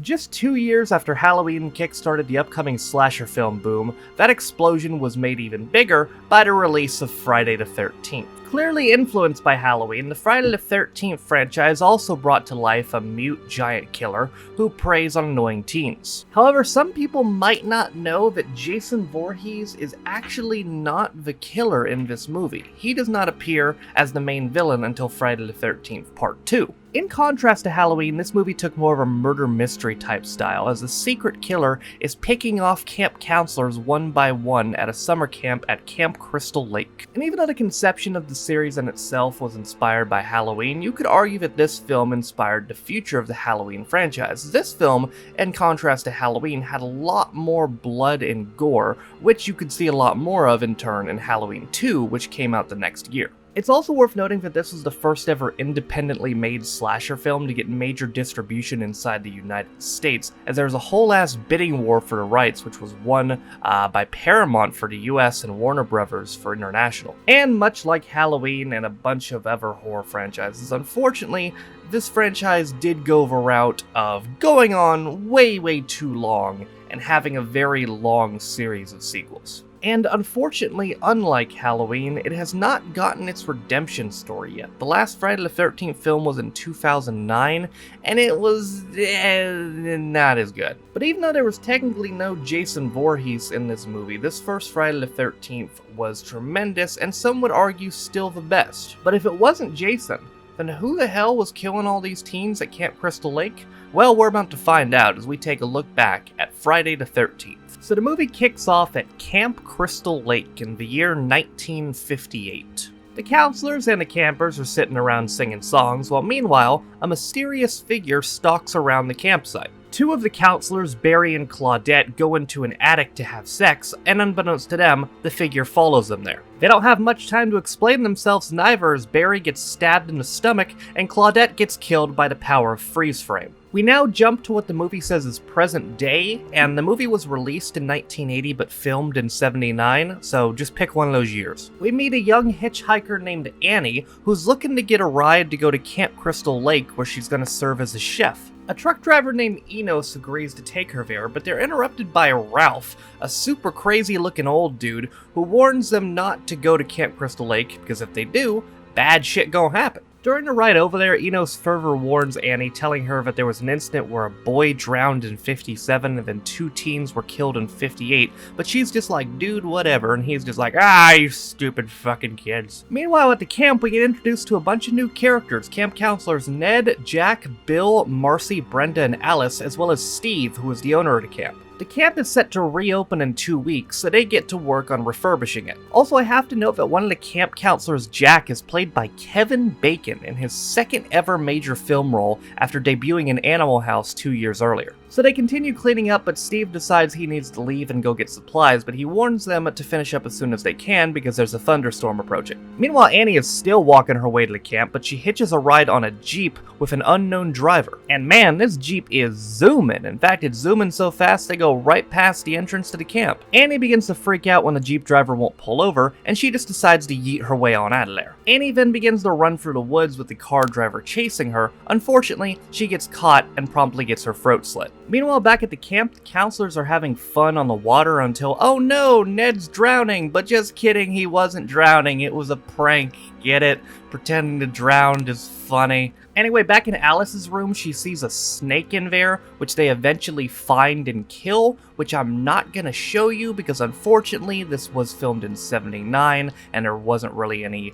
Just 2 years after Halloween kickstarted the upcoming slasher film boom, that explosion was made even bigger by the release of Friday the 13th. Clearly influenced by Halloween, the Friday the 13th franchise also brought to life a mute giant killer who preys on annoying teens. However, some people might not know that Jason Voorhees is actually not the killer in this movie. He does not appear as the main villain until Friday the 13th Part 2. In contrast to Halloween, this movie took more of a murder mystery type style, as the secret killer is picking off camp counselors one by one at a summer camp at Camp Crystal Lake. And even though the conception of the series in itself was inspired by Halloween, you could argue that this film inspired the future of the Halloween franchise. This film, in contrast to Halloween, had a lot more blood and gore, which you could see a lot more of in turn in Halloween 2, which came out the next year. It's also worth noting that this was the first ever independently made slasher film to get major distribution inside the United States, as there was a whole ass bidding war for the rights, which was won by Paramount for the US and Warner Brothers for international. And much like Halloween and a bunch of other horror franchises, unfortunately, this franchise did go the route of going on way too long and having a very long series of sequels. And unfortunately, unlike Halloween, it has not gotten its redemption story yet. The last Friday the 13th film was in 2009, and it was not as good. But even though there was technically no Jason Voorhees in this movie, this first Friday the 13th was tremendous, and some would argue still the best. But if it wasn't Jason, then who the hell was killing all these teens at Camp Crystal Lake? Well, we're about to find out as we take a look back at Friday the 13th. So the movie kicks off at Camp Crystal Lake in the year 1958. The counselors and the campers are sitting around singing songs, while meanwhile, a mysterious figure stalks around the campsite. Two of the counselors, Barry and Claudette, go into an attic to have sex, and unbeknownst to them, the figure follows them there. They don't have much time to explain themselves neither, as Barry gets stabbed in the stomach, and Claudette gets killed by the power of freeze frame. We now jump to what the movie says is present day, and the movie was released in 1980 but filmed in 79, so just pick one of those years. We meet a young hitchhiker named Annie, who's looking to get a ride to go to Camp Crystal Lake, where she's going to serve as a chef. A truck driver named Enos agrees to take her there, but they're interrupted by Ralph, a super crazy looking old dude, who warns them not to go to Camp Crystal Lake, because if they do, bad shit gonna happen. During the ride over there, Enos further warns Annie, telling her that there was an incident where a boy drowned in 57 and then 2 teens were killed in 58, but she's just like, dude, whatever, and he's just like, you stupid fucking kids. Meanwhile, at the camp, we get introduced to a bunch of new characters: camp counselors Ned, Jack, Bill, Marcy, Brenda, and Alice, as well as Steve, who is the owner of the camp. The camp is set to reopen in 2 weeks, so they get to work on refurbishing it. Also, I have to note that one of the camp counselors, Jack, is played by Kevin Bacon in his second ever major film role after debuting in Animal House 2 years earlier. So they continue cleaning up, but Steve decides he needs to leave and go get supplies, but he warns them to finish up as soon as they can because there's a thunderstorm approaching. Meanwhile, Annie is still walking her way to the camp, but she hitches a ride on a Jeep with an unknown driver. And man, this Jeep is zooming. In fact, it's zooming so fast they go right past the entrance to the camp. Annie begins to freak out when the Jeep driver won't pull over, and she just decides to yeet her way on out of there. Annie then begins to run through the woods with the car driver chasing her. Unfortunately, she gets caught and promptly gets her throat slit. Meanwhile, back at the camp, the counselors are having fun on the water until, oh no, Ned's drowning, but just kidding, he wasn't drowning, it was a prank, get it? Pretending to drown is funny. Anyway, back in Alice's room, she sees a snake in there, which they eventually find and kill, which I'm not gonna show you because unfortunately this was filmed in 79 and there wasn't really any,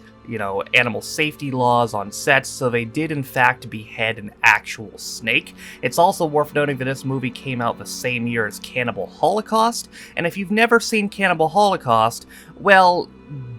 animal safety laws on sets, so they did in fact behead an actual snake. It's also worth noting that this movie came out the same year as Cannibal Holocaust, and if you've never seen Cannibal Holocaust, well,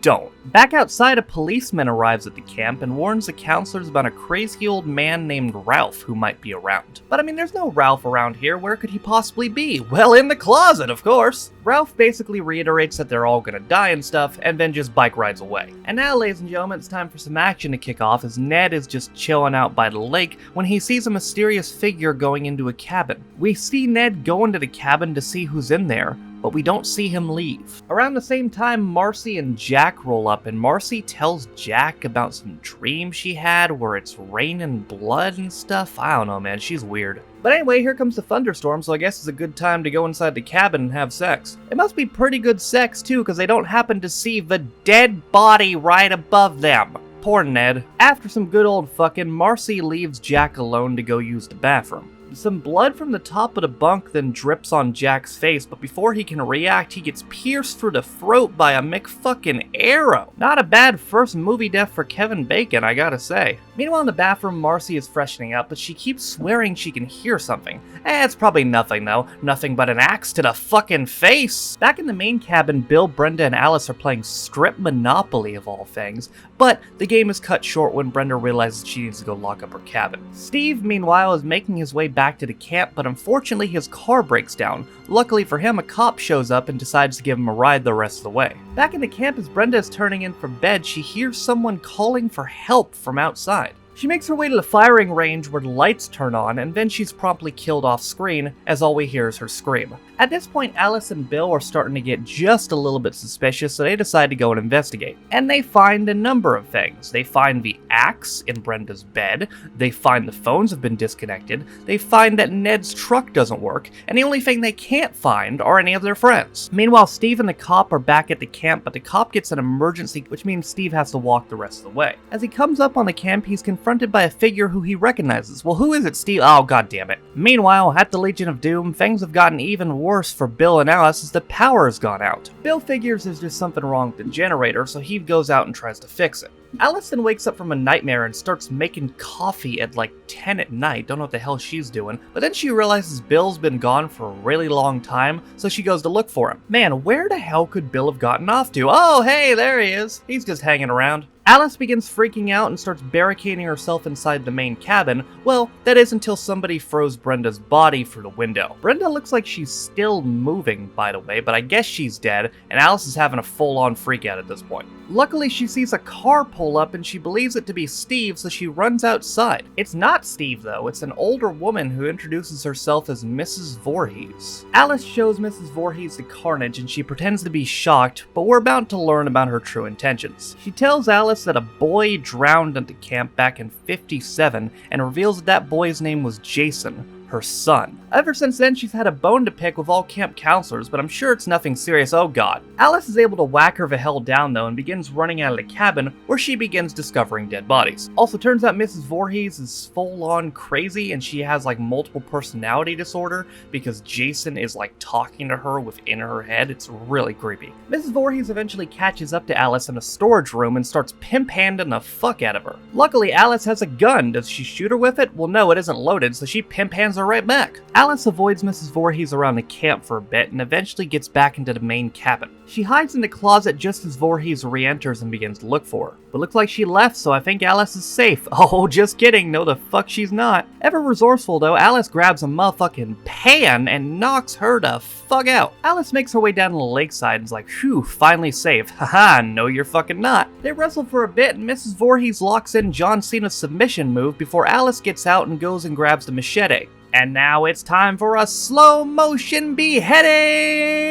don't. Back outside, a policeman arrives at the camp and warns the counselors about a crazy old man named Ralph who might be around. But I mean, there's no Ralph around here. Where could he possibly be? Well, in the closet, of course. Ralph basically reiterates that they're all gonna die and stuff, and then just bike rides away. And now, ladies and gentlemen, it's time for some action to kick off, as Ned is just chilling out by the lake when he sees a mysterious figure going into a cabin. We see Ned go into the cabin to see who's in there, but we don't see him leave. Around the same time, Marcy and Jack roll up, and Marcy tells Jack about some dream she had where it's raining blood and stuff. I don't know, man, she's weird. But anyway, here comes the thunderstorm, so I guess it's a good time to go inside the cabin and have sex. It must be pretty good sex too, because they don't happen to see the dead body right above them. Poor Ned. After some good old fucking, Marcy leaves Jack alone to go use the bathroom. Some blood from the top of the bunk then drips on Jack's face, but before he can react, he gets pierced through the throat by a McFucking arrow. Not a bad first movie death for Kevin Bacon, I gotta say. Meanwhile in the bathroom, Marcy is freshening up, but she keeps swearing she can hear something. It's probably nothing though. Nothing but an axe to the fucking face! Back in the main cabin, Bill, Brenda, and Alice are playing Strip Monopoly of all things, but the game is cut short when Brenda realizes she needs to go lock up her cabin. Steve, meanwhile, is making his way back to the camp, but unfortunately his car breaks down. Luckily for him, a cop shows up and decides to give him a ride the rest of the way. Back in the camp, as Brenda is turning in for bed, she hears someone calling for help from outside. She makes her way to the firing range where the lights turn on, and then she's promptly killed off screen, as all we hear is her scream. At this point, Alice and Bill are starting to get just a little bit suspicious, so they decide to go and investigate. And they find a number of things. They find the axe in Brenda's bed, they find the phones have been disconnected, they find that Ned's truck doesn't work, and the only thing they can't find are any of their friends. Meanwhile, Steve and the cop are back at the camp, but the cop gets an emergency, which means Steve has to walk the rest of the way. As he comes up on the camp, he's confronted by a figure who he recognizes. Well, who is it, Steve? Oh, god damn it. Meanwhile, at the Legion of Doom, things have gotten even worse for Bill and Alice as the power has gone out. Bill figures there's just something wrong with the generator, so he goes out and tries to fix it. Alice then wakes up from a nightmare and starts making coffee at like 10 at night. Don't know what the hell she's doing. But then she realizes Bill's been gone for a really long time, so she goes to look for him. Man, where the hell could Bill have gotten off to? Oh, hey, there he is. He's just hanging around. Alice begins freaking out and starts barricading herself inside the main cabin. Well, that is until somebody throws Brenda's body through the window. Brenda looks like she's still moving, by the way, but I guess she's dead, and Alice is having a full-on freak out at this point. Luckily, she sees a car pull up and she believes it to be Steve, so she runs outside. It's not Steve, though. It's an older woman who introduces herself as Mrs. Voorhees. Alice shows Mrs. Voorhees the carnage and she pretends to be shocked, but we're about to learn about her true intentions. She tells Alice that a boy drowned at the camp back in '57 and reveals that that boy's name was Jason, her son. Ever since then, she's had a bone to pick with all camp counselors, but I'm sure it's nothing serious, oh god. Alice is able to whack her the hell down though and begins running out of the cabin, where she begins discovering dead bodies. Also, turns out Mrs. Voorhees is full-on crazy and she has like multiple personality disorder because Jason is like talking to her within her head. It's really creepy. Mrs. Voorhees eventually catches up to Alice in a storage room and starts pimp-handing the fuck out of her. Luckily, Alice has a gun. Does she shoot her with it? Well, no, it isn't loaded, so she pimp-hands her right back. Alice avoids Mrs. Voorhees around the camp for a bit and eventually gets back into the main cabin. She hides in the closet just as Voorhees re-enters and begins to look for her. But looks like she left, so I think Alice is safe. Oh, just kidding. No, the fuck she's not. Ever resourceful though, Alice grabs a motherfucking pan and knocks her the fuck out. Alice makes her way down to the lakeside and is like, phew, finally safe. Haha, no you're fucking not. They wrestle for a bit and Mrs. Voorhees locks in John Cena's submission move before Alice gets out and goes and grabs the machete. And now it's time for a slow motion beheading!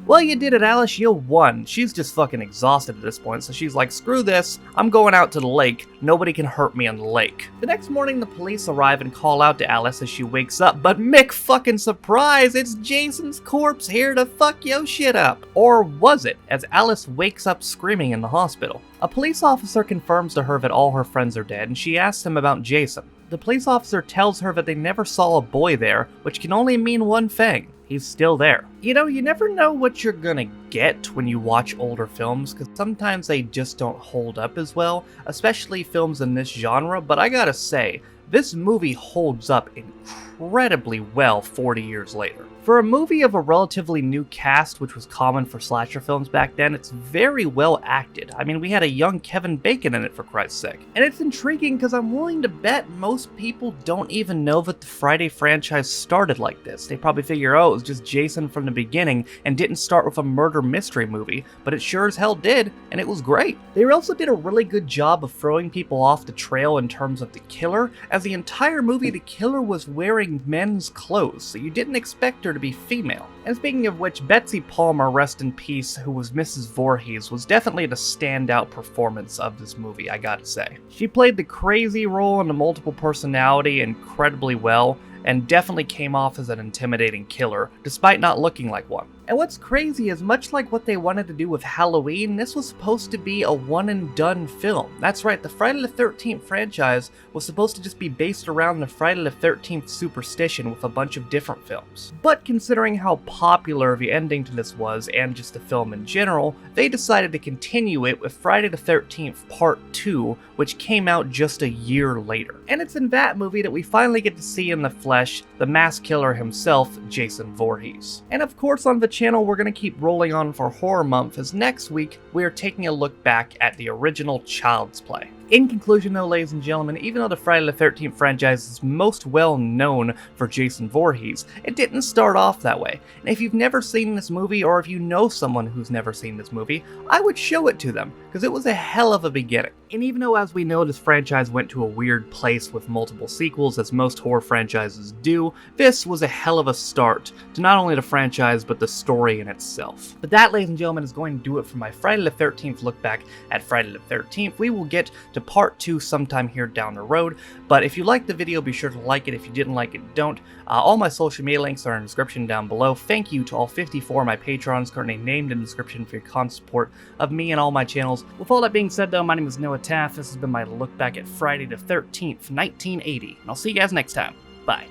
Well, you did it, Alice. You won. She's just fucking exhausted at this point, so she's like, screw this. I'm going out to the lake. Nobody can hurt me on the lake. The next morning, the police arrive and call out to Alice as she wakes up, but Mick fucking surprise, it's Jason's corpse here to fuck yo shit up. Or was it, as Alice wakes up screaming in the hospital? A police officer confirms to her that all her friends are dead, and she asks him about Jason. The police officer tells her that they never saw a boy there, which can only mean one thing. He's still there. You know, you never know what you're gonna get when you watch older films, because sometimes they just don't hold up as well, especially films in this genre, but I gotta say, this movie holds up incredibly well 40 years later. For a movie of a relatively new cast, which was common for slasher films back then, it's very well acted. I mean, we had a young Kevin Bacon in it, for Christ's sake. And it's intriguing because I'm willing to bet most people don't even know that the Friday franchise started like this. They probably figure, oh, it was just Jason from the beginning and didn't start with a murder mystery movie, but it sure as hell did, and it was great. They also did a really good job of throwing people off the trail in terms of the killer, as the entire movie the killer was wearing men's clothes, so you didn't expect her to be female. And speaking of which, Betsy Palmer, rest in peace, who was Mrs. Voorhees, was definitely the standout performance of this movie, I gotta say. She played the crazy role and the multiple personality incredibly well, and definitely came off as an intimidating killer, despite not looking like one. And what's crazy is, much like what they wanted to do with Halloween, this was supposed to be a one-and-done film. That's right, the Friday the 13th franchise was supposed to just be based around the Friday the 13th superstition with a bunch of different films. But considering how popular the ending to this was, and just the film in general, they decided to continue it with Friday the 13th Part 2, which came out just a year later. And it's in that movie that we finally get to see in the flesh the mass killer himself, Jason Voorhees. And of course, on the channel, we're going to keep rolling on for Horror Month, as next week we are taking a look back at the original Child's Play. In conclusion though, ladies and gentlemen, even though the Friday the 13th franchise is most well known for Jason Voorhees, it didn't start off that way. And if you've never seen this movie, or if you know someone who's never seen this movie, I would show it to them, because it was a hell of a beginning. And even though, as we know, this franchise went to a weird place with multiple sequels, as most horror franchises do, this was a hell of a start to not only the franchise, but the story in itself. But that, ladies and gentlemen, is going to do it for my Friday the 13th look back at Friday the 13th. We will get to Part 2 sometime here down the road, but if you liked the video, be sure to like it. If you didn't like it, don't. All my social media links are in the description down below. Thank you to all 54 of my patrons currently named in the description for your constant support of me and all my channels. With all that being said though, my name is Noah Taft. This has been my look back at Friday the 13th, 1980, and I'll see you guys next time. Bye.